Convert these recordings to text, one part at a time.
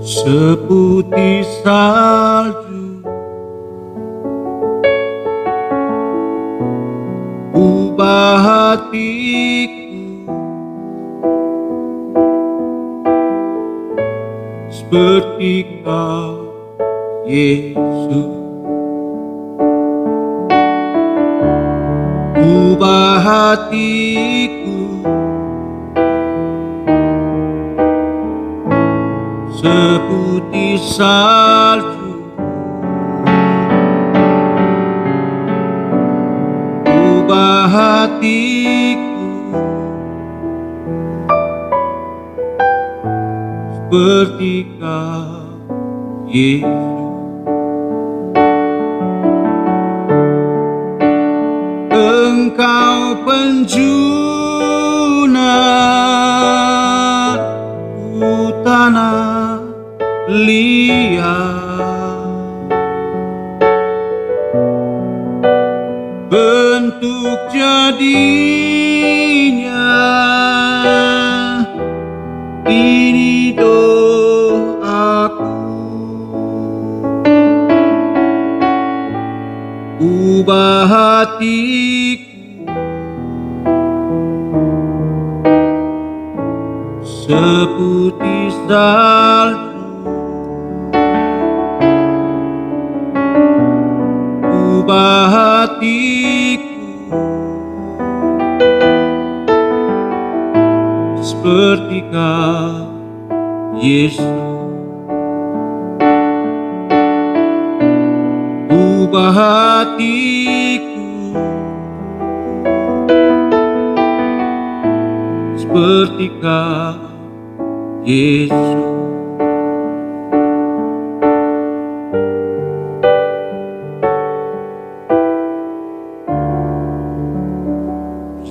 seputih salju, ubah hatiku seperti Kau, Yesus. Ubah hatiku seputih salju, ubah hatiku seperti Kau, Yesus. Engkau penjuna tanah liat, bentuk jadinya ini doaku. Ubah hatiku seputih salju, ubah hatiku seperti Kau, Yesus. Ubah hatiku seperti Kau, Yesus.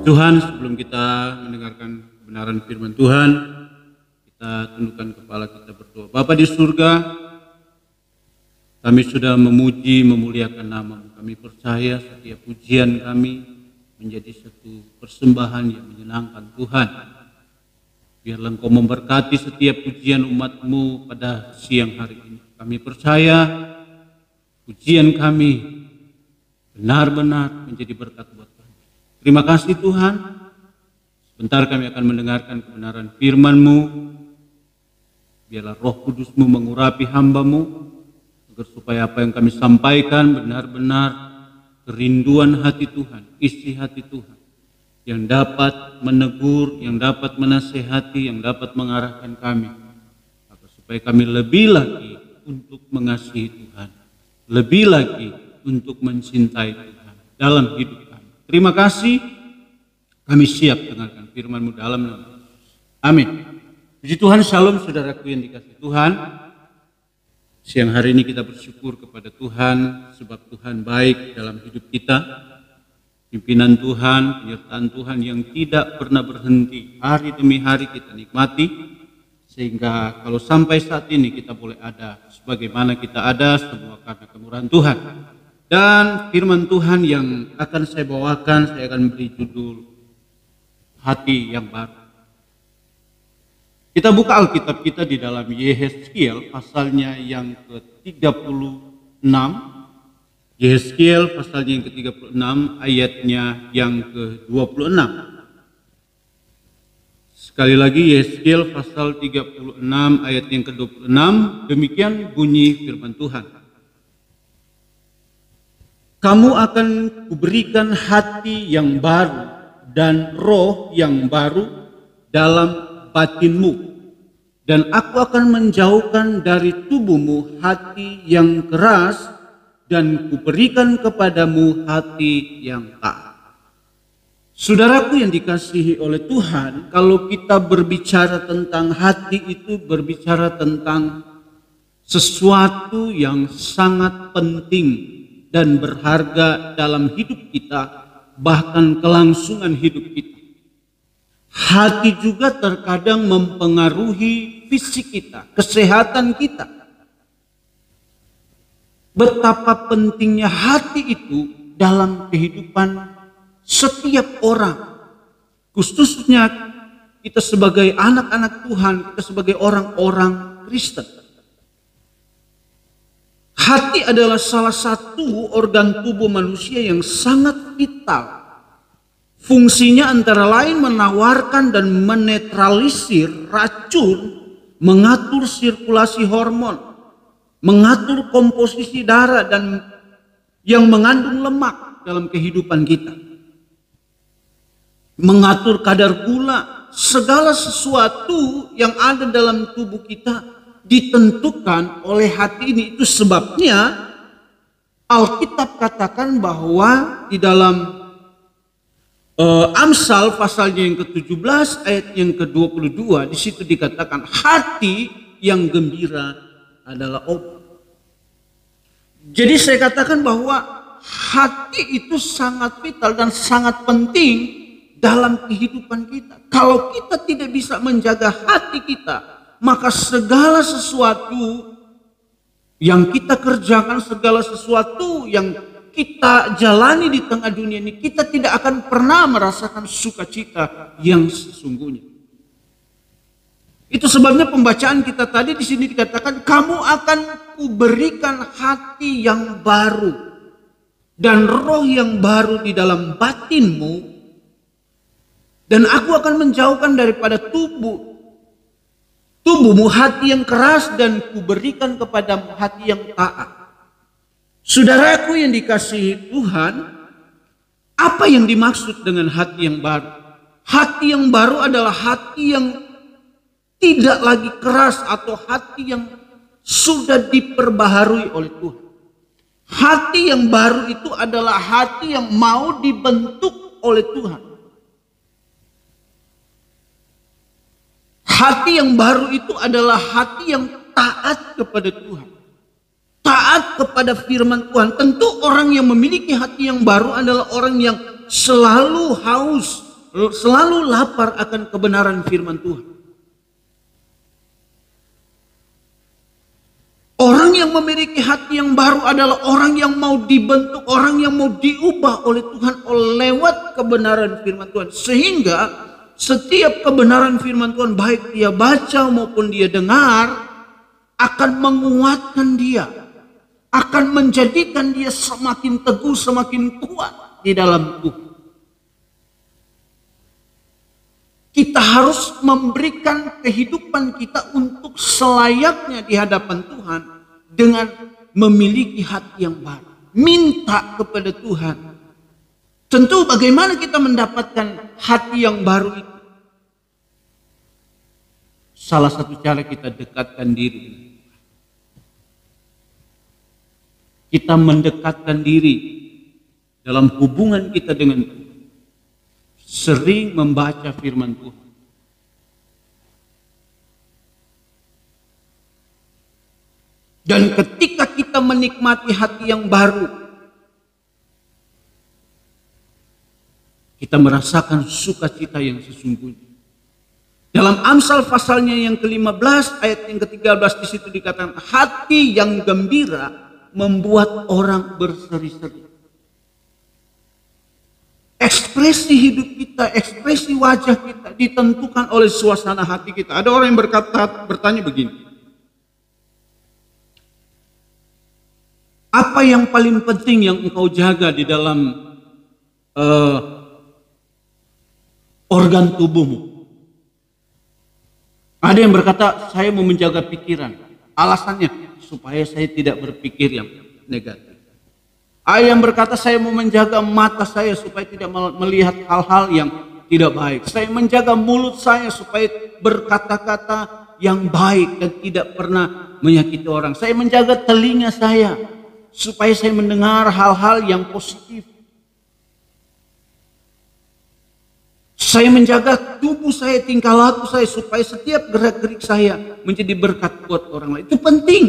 Tuhan, sebelum kita mendengarkan kebenaran firman Tuhan, kita tundukkan kepala kita berdoa. Bapa di surga, kami sudah memuji, memuliakan nama-Mu. Kami percaya setiap pujian kami menjadi satu persembahan yang menyenangkan Tuhan. Biarlah Engkau memberkati setiap pujian umat-Mu pada siang hari ini. Kami percaya pujian kami benar-benar menjadi berkat buat kami. Terima kasih Tuhan. Sebentar kami akan mendengarkan kebenaran firman-Mu. Biarlah Roh Kudus-Mu mengurapi hamba-Mu, agar supaya apa yang kami sampaikan benar-benar kerinduan hati Tuhan, isi hati Tuhan, yang dapat menegur, yang dapat menasehati, yang dapat mengarahkan kami, agar supaya kami lebih lagi untuk mengasihi Tuhan, lebih lagi untuk mencintai Tuhan dalam hidup kami. Terima kasih, kami siap dengarkan firman-Mu dalam nama Yesus. Amin. Puji Tuhan, shalom saudaraku yang dikasihi Tuhan. Siang hari ini kita bersyukur kepada Tuhan, sebab Tuhan baik dalam hidup kita. Pimpinan Tuhan, penyertaan Tuhan yang tidak pernah berhenti, hari demi hari kita nikmati. Sehingga kalau sampai saat ini kita boleh ada, sebagaimana kita ada, semua karena kemurahan Tuhan. Dan firman Tuhan yang akan saya bawakan, saya akan beri judul Hati yang Baru. Kita buka Alkitab kita di dalam Yehezkiel pasalnya yang ke-36. Yehezkiel pasalnya yang ke-36 ayatnya yang ke-26. Sekali lagi Yehezkiel pasal 36 ayat yang ke-26. Demikian bunyi firman Tuhan. Kamu akan kuberikan hati yang baru dan roh yang baru dalam batinmu, dan aku akan menjauhkan dari tubuhmu hati yang keras dan kuberikan kepadamu hati yang taat. Saudaraku yang dikasihi oleh Tuhan, kalau kita berbicara tentang hati itu berbicara tentang sesuatu yang sangat penting dan berharga dalam hidup kita, bahkan kelangsungan hidup kita. Hati juga terkadang mempengaruhi fisik kita, kesehatan kita. Betapa pentingnya hati itu dalam kehidupan setiap orang. Khususnya kita sebagai anak-anak Tuhan, kita sebagai orang-orang Kristen. Hati adalah salah satu organ tubuh manusia yang sangat vital. Fungsinya antara lain menawarkan dan menetralisir racun, mengatur sirkulasi hormon, mengatur komposisi darah dan yang mengandung lemak dalam kehidupan kita, mengatur kadar gula. Segala sesuatu yang ada dalam tubuh kita ditentukan oleh hati ini. Itu sebabnya Alkitab katakan bahwa di dalam Amsal pasalnya yang ke-17 ayat yang ke-22, di situ dikatakan hati yang gembira adalah obat. Jadi saya katakan bahwa hati itu sangat vital dan sangat penting dalam kehidupan kita. Kalau kita tidak bisa menjaga hati kita, maka segala sesuatu yang kita kerjakan, segala sesuatu yang kita jalani di tengah dunia ini, kita tidak akan pernah merasakan sukacita yang sesungguhnya. Itu sebabnya pembacaan kita tadi di sini dikatakan, kamu akan kuberikan hati yang baru dan roh yang baru di dalam batinmu, dan aku akan menjauhkan daripada tubuhmu hati yang keras dan kuberikan kepadamu hati yang taat. Saudaraku yang dikasihi Tuhan, apa yang dimaksud dengan hati yang baru? Hati yang baru adalah hati yang tidak lagi keras atau hati yang sudah diperbaharui oleh Tuhan. Hati yang baru itu adalah hati yang mau dibentuk oleh Tuhan. Hati yang baru itu adalah hati yang taat kepada Tuhan, taat kepada firman Tuhan. Tentu orang yang memiliki hati yang baru adalah orang yang selalu haus, selalu lapar akan kebenaran firman Tuhan. Orang yang memiliki hati yang baru adalah orang yang mau dibentuk, orang yang mau diubah oleh Tuhan lewat kebenaran firman Tuhan. Sehingga setiap kebenaran firman Tuhan, baik dia baca maupun dia dengar, akan menguatkan dia, akan menjadikan dia semakin teguh, semakin kuat di dalam Tuhan. Kita harus memberikan kehidupan kita untuk selayaknya di hadapan Tuhan dengan memiliki hati yang baru. Minta kepada Tuhan. Tentu bagaimana kita mendapatkan hati yang baru itu? Salah satu cara kita dekatkan diri. Kita mendekatkan diri dalam hubungan kita dengan Tuhan. Sering membaca firman Tuhan. Dan ketika kita menikmati hati yang baru, kita merasakan sukacita yang sesungguhnya. Dalam Amsal pasalnya yang ke-15 ayat yang ke-13 di situ dikatakan hati yang gembira membuat orang berseri-seri. Ekspresi hidup kita, ekspresi wajah kita ditentukan oleh suasana hati kita. Ada orang yang bertanya begini, apa yang paling penting yang engkau jaga di dalam organ tubuhmu? Ada yang berkata, saya mau menjaga pikiran. Alasannya, supaya saya tidak berpikir yang negatif. Ada yang berkata, saya mau menjaga mata saya supaya tidak melihat hal-hal yang tidak baik. Saya menjaga mulut saya supaya berkata-kata yang baik dan tidak pernah menyakiti orang. Saya menjaga telinga saya supaya saya mendengar hal-hal yang positif. Saya menjaga tubuh saya, tingkah laku saya supaya setiap gerak-gerik saya menjadi berkat buat orang lain. Itu penting.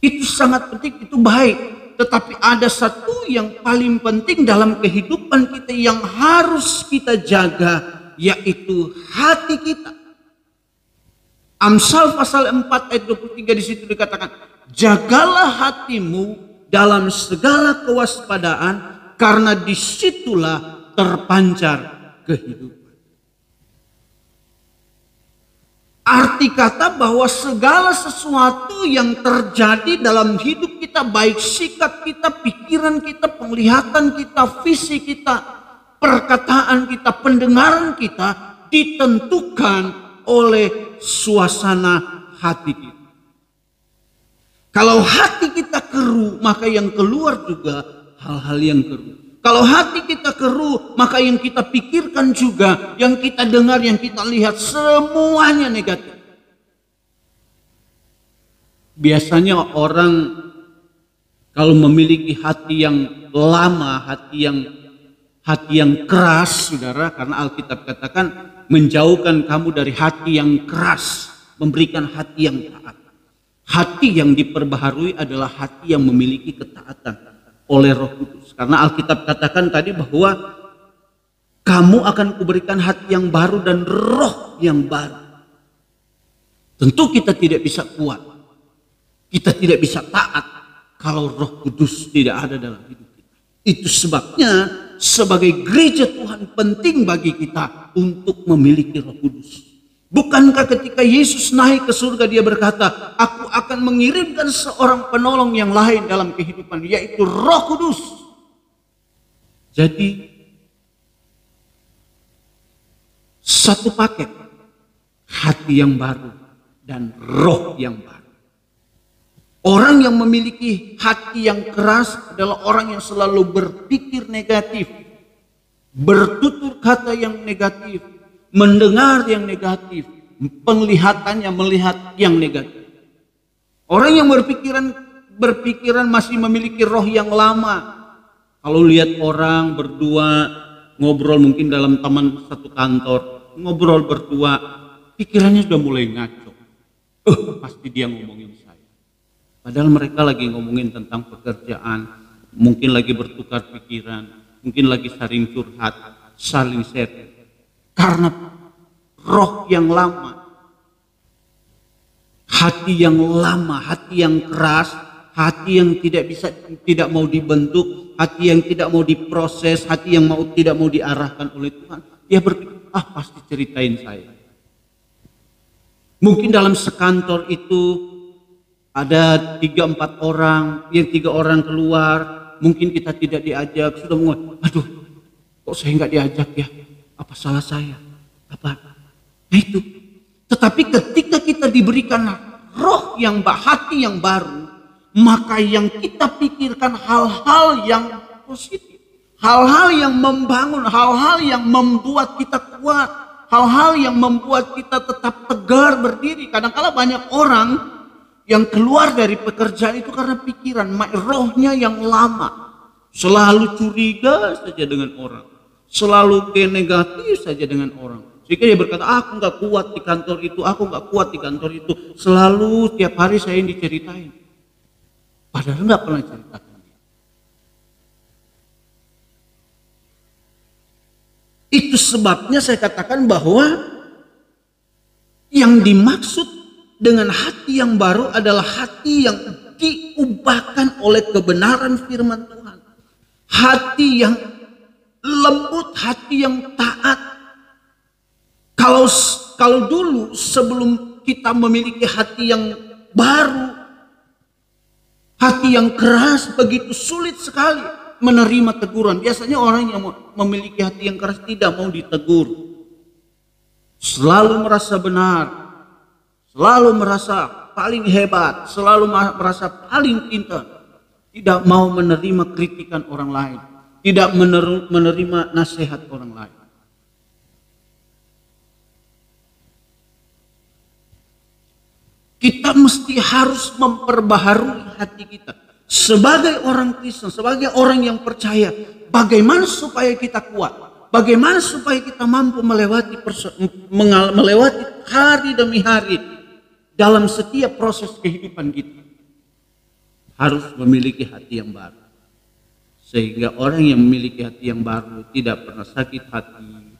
Itu sangat penting, itu baik. Tetapi ada satu yang paling penting dalam kehidupan kita yang harus kita jaga, yaitu hati kita. Amsal pasal 4 ayat 23 di situ dikatakan, jagalah hatimu dalam segala kewaspadaan, karena disitulah terpancar kehidupan. Arti kata bahwa segala sesuatu yang terjadi dalam hidup kita, baik sikap kita, pikiran kita, penglihatan kita, visi kita, perkataan kita, pendengaran kita, ditentukan oleh suasana hati kita. Kalau hati kita keruh, maka yang keluar juga hal-hal yang keruh. Kalau hati kita keruh, maka yang kita pikirkan juga, yang kita dengar, yang kita lihat, semuanya negatif. Biasanya orang kalau memiliki hati yang lama, hati yang keras, saudara, karena Alkitab katakan menjauhkan kamu dari hati yang keras, memberikan hati yang taat. Hati yang diperbaharui adalah hati yang memiliki ketaatan oleh Roh Kudus. Karena Alkitab katakan tadi bahwa kamu akan kuberikan hati yang baru dan roh yang baru. Tentu kita tidak bisa kuat, kita tidak bisa taat kalau Roh Kudus tidak ada dalam hidup kita. Itu sebabnya sebagai gereja Tuhan penting bagi kita untuk memiliki Roh Kudus. Bukankah ketika Yesus naik ke surga dia berkata, aku akan mengirimkan seorang penolong yang lain dalam kehidupan, yaitu Roh Kudus. Jadi satu paket, hati yang baru dan roh yang baru. Orang yang memiliki hati yang keras adalah orang yang selalu berpikir negatif, bertutur kata yang negatif, mendengar yang negatif, penglihatannya melihat yang negatif. Orang yang berpikiran masih memiliki roh yang lama. Kalau lihat orang berdua ngobrol mungkin dalam taman satu kantor, ngobrol berdua, pikirannya sudah mulai ngaco. Pasti dia ngomongin saya. Padahal mereka lagi ngomongin tentang pekerjaan, mungkin lagi bertukar pikiran, mungkin lagi saling curhat, saling share. Karena roh yang lama, hati yang lama, hati yang keras, hati yang tidak mau dibentuk, hati yang tidak mau diproses, hati yang tidak mau diarahkan oleh Tuhan. Dia berpikir, pasti ceritain saya. Mungkin dalam sekantor itu ada 3-4 orang, yang 3 orang keluar, mungkin kita tidak diajak, sudah ngomong, aduh, kok saya nggak diajak ya? Apa salah saya? Apa? Nah itu. Tetapi ketika kita diberikan roh yang hati yang baru, maka yang kita pikirkan hal-hal yang positif, hal-hal yang membangun, hal-hal yang membuat kita kuat, hal-hal yang membuat kita tetap tegar berdiri. Kadang-kala banyak orang yang keluar dari pekerjaan itu karena pikiran, rohnya yang lama, selalu curiga saja dengan orang, selalu negatif saja dengan orang. Sehingga dia berkata, aku nggak kuat di kantor itu, aku nggak kuat di kantor itu. Selalu tiap hari saya yang diceritain. Padahal nggak pernah ceritakan. Itu sebabnya saya katakan bahwa yang dimaksud dengan hati yang baru adalah hati yang diubahkan oleh kebenaran firman Tuhan. Hati yang lembut, hati yang taat. Kalau dulu sebelum kita memiliki hati yang baru, hati yang keras, begitu sulit sekali menerima teguran. Biasanya orang yang memiliki hati yang keras tidak mau ditegur. Selalu merasa benar, selalu merasa paling hebat, selalu merasa paling pintar. Tidak mau menerima kritikan orang lain, tidak menerima nasihat orang lain. Kita mesti harus memperbaharui hati kita. Sebagai orang Kristen, sebagai orang yang percaya, bagaimana supaya kita kuat? Bagaimana supaya kita mampu melewati hari demi hari dalam setiap proses kehidupan kita? Harus memiliki hati yang baru. Sehingga orang yang memiliki hati yang baru tidak pernah sakit hati,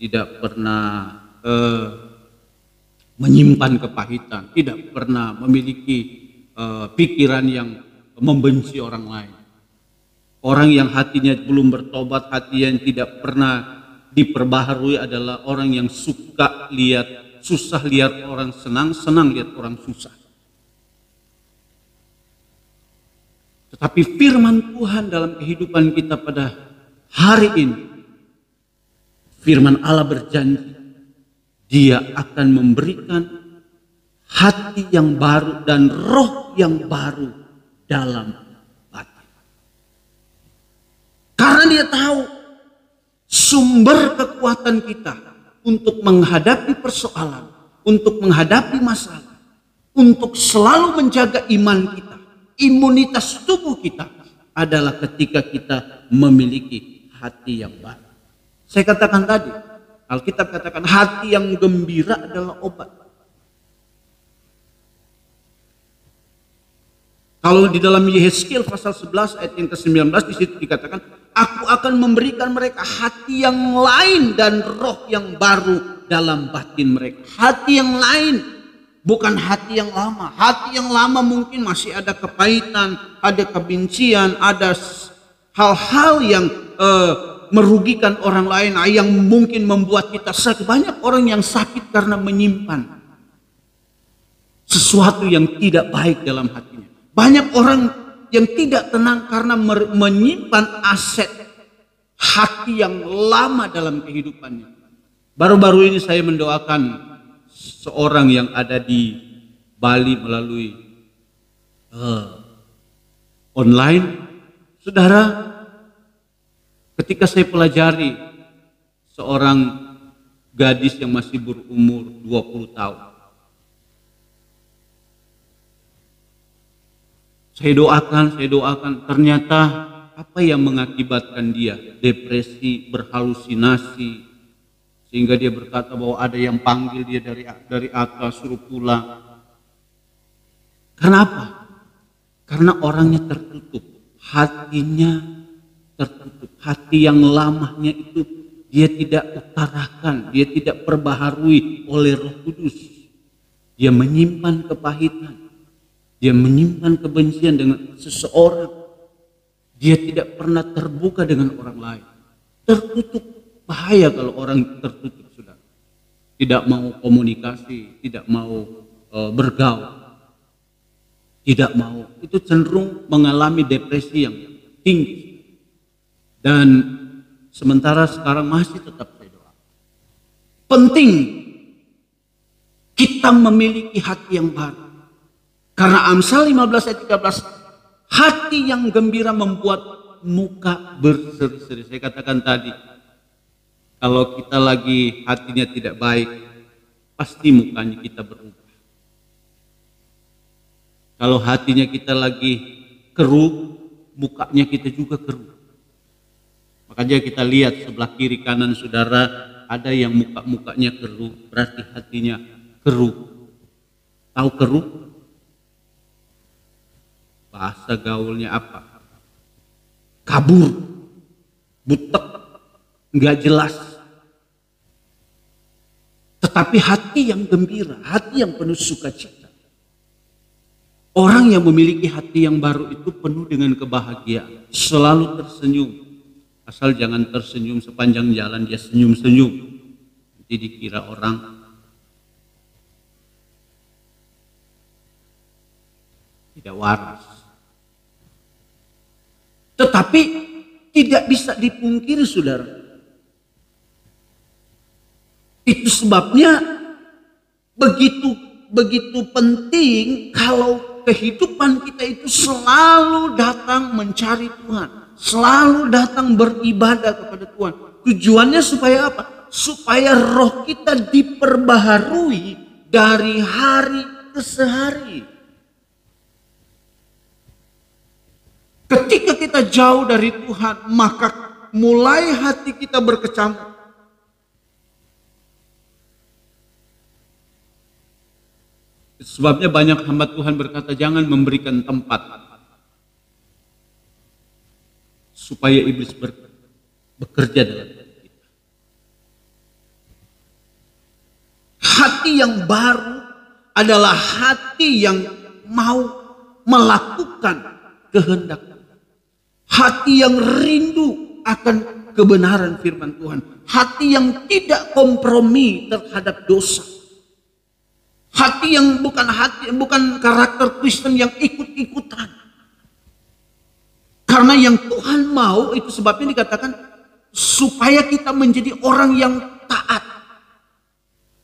tidak pernah menyimpan kepahitan, tidak pernah memiliki pikiran yang membenci orang lain. Orang yang hatinya belum bertobat, hati yang tidak pernah diperbaharui adalah orang yang suka lihat susah lihat orang senang, senang lihat orang susah. Tetapi firman Tuhan dalam kehidupan kita pada hari ini, firman Allah berjanji, Dia akan memberikan hati yang baru dan roh yang baru dalam hati. Karena Dia tahu sumber kekuatan kita untuk menghadapi persoalan, untuk menghadapi masalah, untuk selalu menjaga iman kita, imunitas tubuh kita adalah ketika kita memiliki hati yang baru. Saya katakan tadi, Alkitab katakan hati yang gembira adalah obat. Kalau di dalam Yehezkiel pasal 11 ayat yang ke-19 di situ dikatakan, aku akan memberikan mereka hati yang lain dan roh yang baru dalam batin mereka. Hati yang lain, bukan hati yang lama. Hati yang lama mungkin masih ada kepahitan, ada kebencian, ada hal-hal yang merugikan orang lain, yang mungkin membuat kita sakit. Banyak orang yang sakit karena menyimpan sesuatu yang tidak baik dalam hatinya. Banyak orang yang tidak tenang karena menyimpan aset hati yang lama dalam kehidupannya. Baru-baru ini saya mendoakan seorang yang ada di Bali melalui online. Saudara, ketika saya pelajari seorang gadis yang masih berumur 20 tahun. Saya doakan, ternyata apa yang mengakibatkan dia? Depresi, berhalusinasi, sehingga dia berkata bahwa ada yang panggil dia dari atas suruh pulang. Kenapa? Karena orangnya tertutup, hatinya tertutup. Hati yang lamanya itu dia tidak utarakan, dia tidak perbaharui oleh Roh Kudus. Dia menyimpan kepahitan, dia menyimpan kebencian dengan seseorang. Dia tidak pernah terbuka dengan orang lain. Tertutup, bahaya kalau orang tertutup, sudah. Tidak mau komunikasi, tidak mau bergaul. Tidak mau, itu cenderung mengalami depresi yang tinggi. Dan sementara sekarang masih tetap saya doa. Penting kita memiliki hati yang baru. Karena Amsal 15 ayat 13, hati yang gembira membuat muka berseri-seri. Saya katakan tadi, kalau kita lagi hatinya tidak baik, pasti mukanya kita berubah. Kalau hatinya kita lagi keruh, mukanya kita juga keruh. Makanya kita lihat sebelah kiri kanan saudara, ada yang mukanya keruh, berarti hatinya keruh. Tahu keruh? Bahasa gaulnya apa? Kabur, butek, nggak jelas. Tetapi hati yang gembira, hati yang penuh sukacita. Orang yang memiliki hati yang baru itu penuh dengan kebahagiaan, selalu tersenyum. Asal jangan tersenyum sepanjang jalan dia senyum-senyum. Nanti dikira orang tidak waras. Tetapi tidak bisa dipungkiri saudara. Itu sebabnya begitu penting kalau kehidupan kita itu selalu datang mencari Tuhan. Selalu datang beribadah kepada Tuhan. Tujuannya supaya apa? Supaya roh kita diperbaharui dari hari ke hari. Ketika kita jauh dari Tuhan, maka mulai hati kita berkecamuk. Sebabnya banyak hamba Tuhan berkata, jangan memberikan tempat supaya iblis bekerja dalam hati kita. Hati yang baru adalah hati yang mau melakukan kehendak. Hati yang rindu akan kebenaran firman Tuhan. Hati yang tidak kompromi terhadap dosa. Hati yang bukan karakter Kristen yang ikut-ikutan. Karena yang Tuhan mau itu sebabnya dikatakan supaya kita menjadi orang yang taat.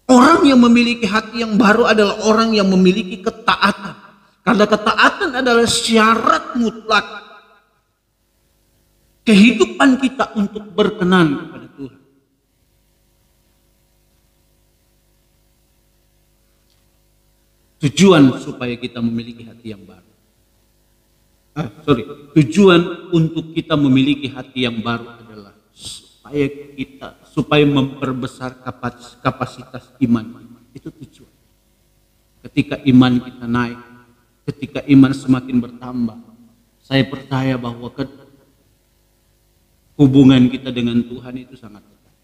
Orang yang memiliki hati yang baru adalah orang yang memiliki ketaatan. Karena ketaatan adalah syarat mutlak kehidupan kita untuk berkenan kepada Tuhan. Tujuan supaya kita memiliki hati yang baru. Tujuan untuk kita memiliki hati yang baru adalah supaya memperbesar kapasitas iman. Itu tujuan. Ketika iman kita naik, ketika iman semakin bertambah, saya percaya bahwa hubungan kita dengan Tuhan itu sangat dekat.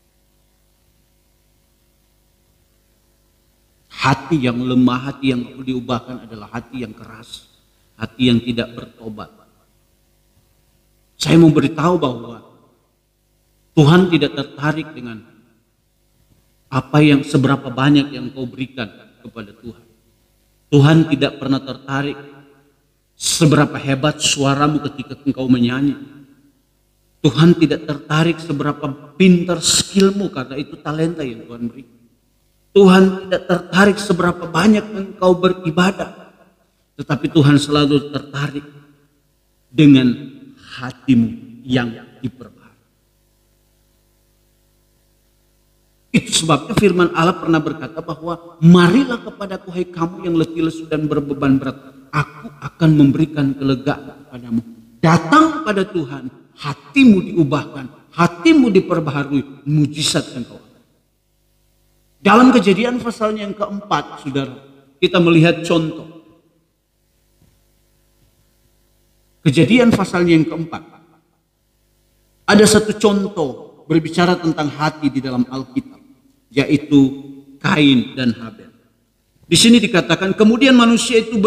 Hati yang lemah, hati yang perlu diubahkan adalah hati yang keras, hati yang tidak bertobat. Saya mau beritahu bahwa Tuhan tidak tertarik dengan seberapa banyak yang kau berikan kepada Tuhan. Tuhan tidak pernah tertarik seberapa hebat suaramu ketika engkau menyanyi. Tuhan tidak tertarik seberapa pintar skillmu, karena itu talenta yang Tuhan beri. Tuhan tidak tertarik seberapa banyak engkau beribadah. Tetapi Tuhan selalu tertarik dengan hatimu yang diperbaharui. Itu sebabnya firman Allah pernah berkata bahwa marilah kepadaku hai kamu yang letih lesu dan berbeban berat, aku akan memberikan kelegaan kepadamu. Datang pada Tuhan, hatimu diubahkan, hatimu diperbaharui, mujizat engkau. Dalam Kejadian pasalnya yang keempat, saudara, kita melihat contoh. Kejadian pasalnya yang keempat, ada satu contoh berbicara tentang hati di dalam Alkitab, yaitu Kain dan Habel. Di sini dikatakan kemudian manusia itu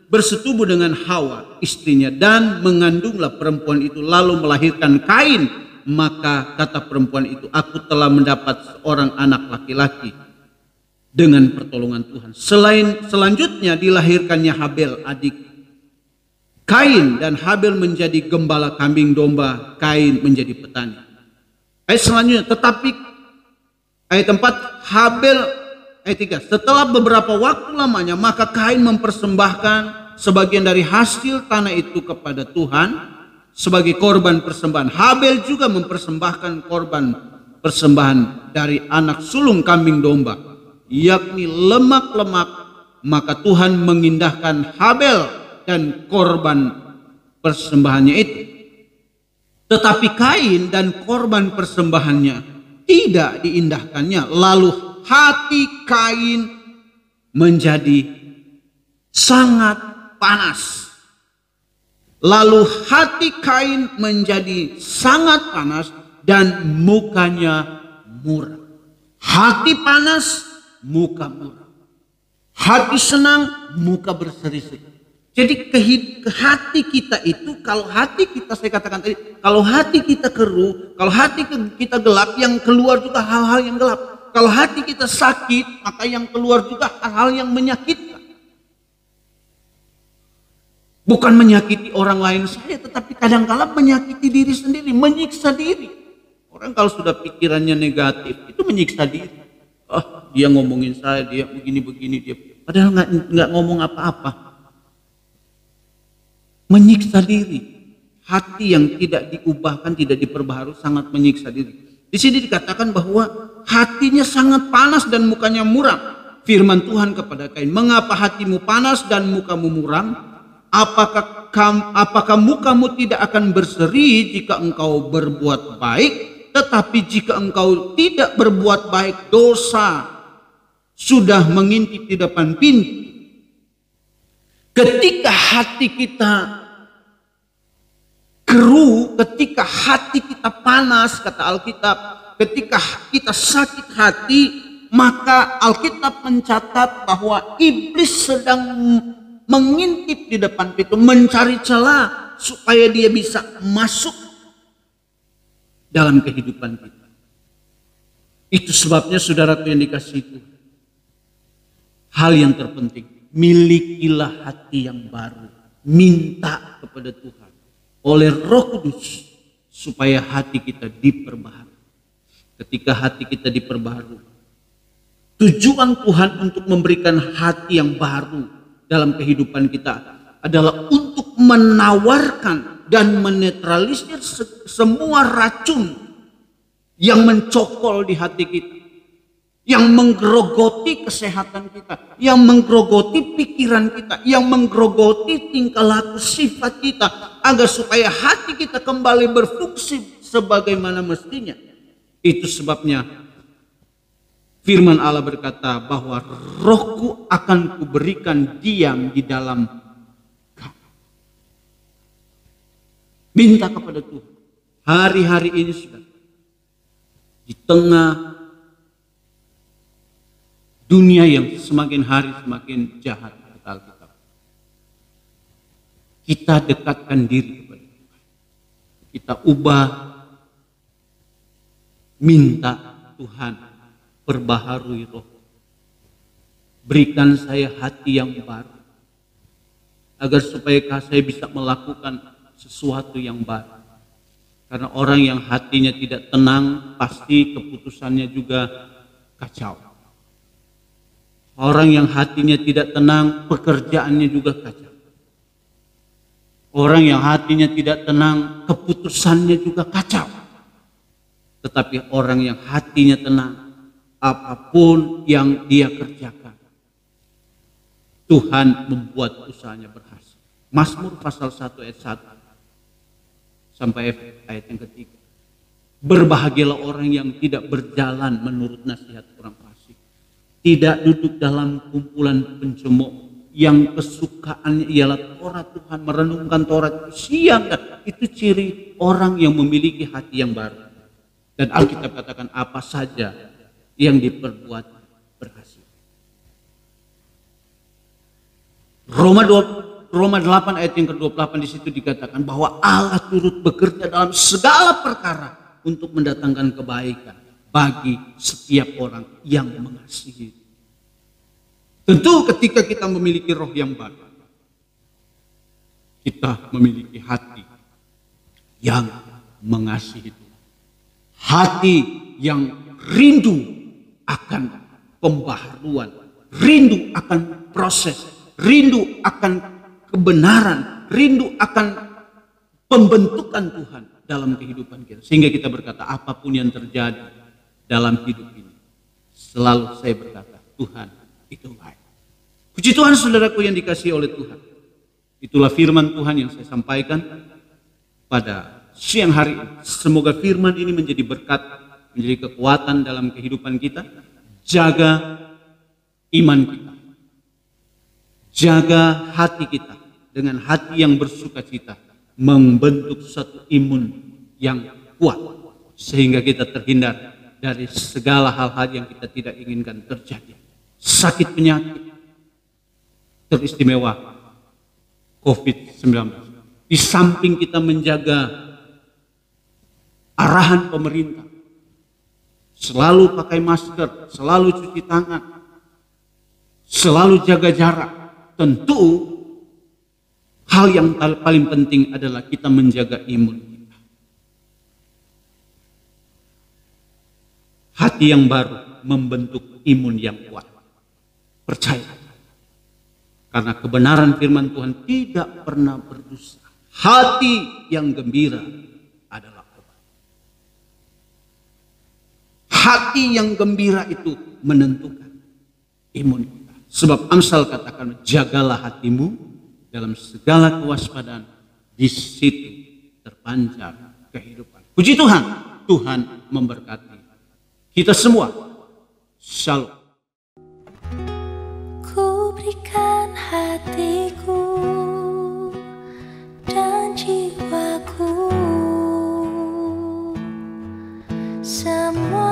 bersetubuh dengan Hawa istrinya dan mengandunglah perempuan itu lalu melahirkan Kain. Maka kata perempuan itu, aku telah mendapat seorang anak laki-laki dengan pertolongan Tuhan. Selanjutnya dilahirkannya Habel adik Kain, dan Habel menjadi gembala kambing domba, Kain menjadi petani. Ayat selanjutnya, tetapi ayat 4, Habel, ayat 3, setelah beberapa waktu lamanya maka Kain mempersembahkan sebagian dari hasil tanah itu kepada Tuhan sebagai korban persembahan. Habel juga mempersembahkan korban persembahan dari anak sulung kambing domba, yakni lemak-lemak. Maka Tuhan mengindahkan Habel dan korban persembahannya itu. Tetapi Kain dan korban persembahannya tidak diindahkannya. Lalu hati Kain menjadi sangat panas. Lalu hati Kain menjadi sangat panas dan mukanya murah. Hati panas, muka murah. Hati senang, muka berseri-seri. Jadi hati kita itu, kalau hati kita, saya katakan tadi, kalau hati kita keruh, kalau hati kita gelap, yang keluar juga hal-hal yang gelap. Kalau hati kita sakit, maka yang keluar juga hal-hal yang menyakitkan. Bukan menyakiti orang lain saja, tetapi kadang-kala menyakiti diri sendiri, menyiksa diri. Orang kalau sudah pikirannya negatif, itu menyiksa diri. Oh, dia ngomongin saya, dia begini-begini, dia padahal nggak ngomong apa-apa. Menyiksa diri. Hati yang tidak diubahkan, tidak diperbaharui, sangat menyiksa diri. Di sini dikatakan bahwa hatinya sangat panas dan mukanya muram. Firman Tuhan kepada Kain, mengapa hatimu panas dan mukamu muram? Apakah mukamu tidak akan berseri jika engkau berbuat baik? Tetapi jika engkau tidak berbuat baik, dosa sudah mengintip di depan pintu. Ketika hati kita keruh, ketika hati kita panas, kata Alkitab, ketika kita sakit hati, maka Alkitab mencatat bahwa iblis sedang mengintip di depan pintu, mencari celah supaya dia bisa masuk dalam kehidupan kita. Itu sebabnya saudaraku yang dikasihi Tuhan, hal yang terpenting, milikilah hati yang baru. Minta kepada Tuhan oleh Roh Kudus supaya hati kita diperbaharui. Ketika hati kita diperbaharui, tujuan Tuhan untuk memberikan hati yang baru dalam kehidupan kita adalah untuk menawarkan dan menetralisir semua racun yang mencokol di hati kita, yang menggerogoti kesehatan kita, yang menggerogoti pikiran kita, yang menggerogoti tingkah laku sifat kita, agar supaya hati kita kembali berfungsi sebagaimana mestinya. Itu sebabnya firman Allah berkata bahwa Rohku akan kuberikan diam di dalam kamu. Minta kepada Tuhan hari-hari ini sudah di tengah dunia yang semakin hari semakin jahat, kata Alkitab, kita dekatkan diri kepada Tuhan. Kita ubah, minta Tuhan perbaharui roh. Berikan saya hati yang baru, agar supaya saya bisa melakukan sesuatu yang baru. Karena orang yang hatinya tidak tenang, pasti keputusannya juga kacau. Orang yang hatinya tidak tenang, pekerjaannya juga kacau. Orang yang hatinya tidak tenang, keputusannya juga kacau. Tetapi orang yang hatinya tenang, apapun yang dia kerjakan, Tuhan membuat usahanya berhasil. Mazmur pasal 1 ayat 1 sampai ayat yang ketiga. Berbahagialah orang yang tidak berjalan menurut nasihat orang fasik, tidak duduk dalam kumpulan pencemooh, yang kesukaannya ialah Taurat Tuhan, merenungkan Taurat siang dan itu ciri orang yang memiliki hati yang baru. Dan Alkitab katakan apa saja yang diperbuat berhasil. Roma 8 ayat yang ke-28 di situ dikatakan bahwa Allah turut bekerja dalam segala perkara untuk mendatangkan kebaikan bagi setiap orang yang mengasihi. Tentu ketika kita memiliki roh yang baru, kita memiliki hati yang mengasihi Tuhan. Hati yang rindu akan pembaharuan, rindu akan proses, rindu akan kebenaran, rindu akan pembentukan Tuhan dalam kehidupan kita. Sehingga kita berkata apapun yang terjadi dalam hidup ini, selalu saya berkata Tuhan itu baik. Puji Tuhan saudaraku yang dikasihi oleh Tuhan. Itulah firman Tuhan yang saya sampaikan pada siang hari ini. Semoga firman ini menjadi berkat, menjadi kekuatan dalam kehidupan kita. Jaga iman kita, jaga hati kita dengan hati yang bersuka cita, membentuk satu imun yang kuat sehingga kita terhindar dari segala hal-hal yang kita tidak inginkan terjadi. Sakit penyakit, teristimewa COVID-19. Di samping kita menjaga arahan pemerintah, selalu pakai masker, selalu cuci tangan, selalu jaga jarak. Tentu hal yang paling penting adalah kita menjaga imun kita. Hati yang baru membentuk imun yang kuat. Percaya. Karena kebenaran firman Tuhan tidak pernah berdusta. Hati yang gembira adalah obat. Hati yang gembira itu menentukan imun kita. Sebab Amsal katakan, jagalah hatimu dalam segala kewaspadaan, di situ terpancar kehidupan. Puji Tuhan, Tuhan memberkati kita semua. Shalom. Ku berikan hatiku dan jiwaku, semua